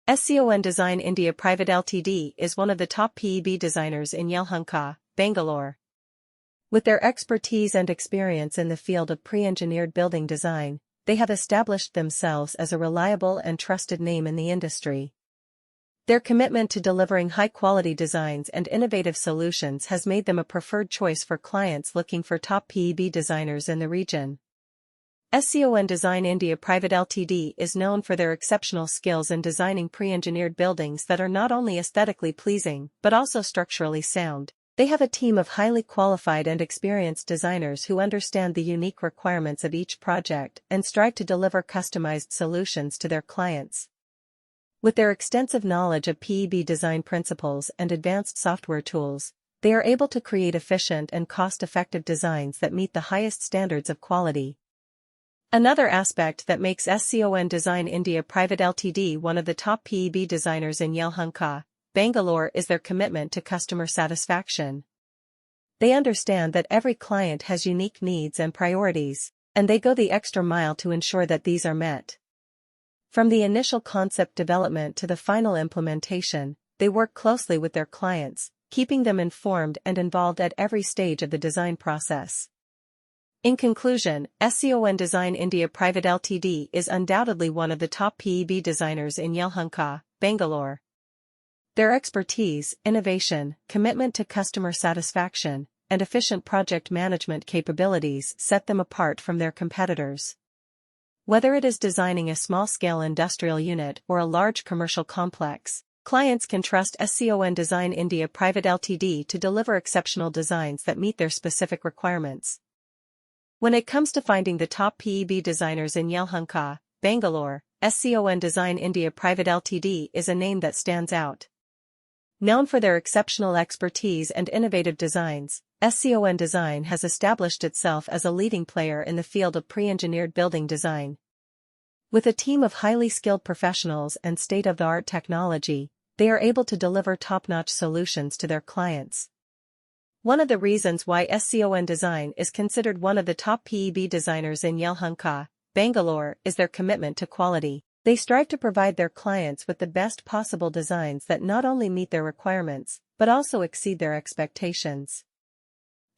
SCON Design India Pvt Ltd is one of the top PEB designers in Yelahanka, Bangalore. With their expertise and experience in the field of pre-engineered building design, they have established themselves as a reliable and trusted name in the industry. Their commitment to delivering high-quality designs and innovative solutions has made them a preferred choice for clients looking for top PEB designers in the region. SCON Design India Pvt Ltd is known for their exceptional skills in designing pre-engineered buildings that are not only aesthetically pleasing but also structurally sound. They have a team of highly qualified and experienced designers who understand the unique requirements of each project and strive to deliver customized solutions to their clients. With their extensive knowledge of PEB design principles and advanced software tools, they are able to create efficient and cost-effective designs that meet the highest standards of quality. Another aspect that makes SCON Design India Pvt Ltd one of the top PEB designers in Yelahanka, Bangalore is their commitment to customer satisfaction. They understand that every client has unique needs and priorities, and they go the extra mile to ensure that these are met. From the initial concept development to the final implementation, they work closely with their clients, keeping them informed and involved at every stage of the design process. In conclusion, SCON Design India Pvt Ltd is undoubtedly one of the top PEB designers in Yelahanka, Bangalore. Their expertise, innovation, commitment to customer satisfaction, and efficient project management capabilities set them apart from their competitors. Whether it is designing a small-scale industrial unit or a large commercial complex, clients can trust SCON Design India Pvt Ltd to deliver exceptional designs that meet their specific requirements. When it comes to finding the top PEB designers in Yelahanka, Bangalore, SCON Design India Pvt Ltd is a name that stands out. Known for their exceptional expertise and innovative designs, SCON Design has established itself as a leading player in the field of pre-engineered building design. With a team of highly skilled professionals and state-of-the-art technology, they are able to deliver top-notch solutions to their clients. One of the reasons why SCON Design is considered one of the top PEB designers in Yelahanka, Bangalore, is their commitment to quality. They strive to provide their clients with the best possible designs that not only meet their requirements, but also exceed their expectations.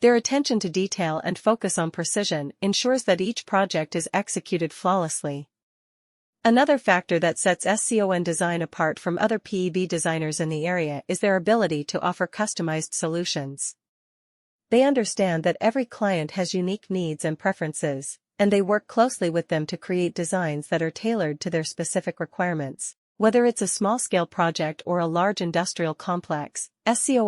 Their attention to detail and focus on precision ensures that each project is executed flawlessly. Another factor that sets SCON Design apart from other PEB designers in the area is their ability to offer customized solutions. They understand that every client has unique needs and preferences, and they work closely with them to create designs that are tailored to their specific requirements. Whether it's a small-scale project or a large industrial complex, SCON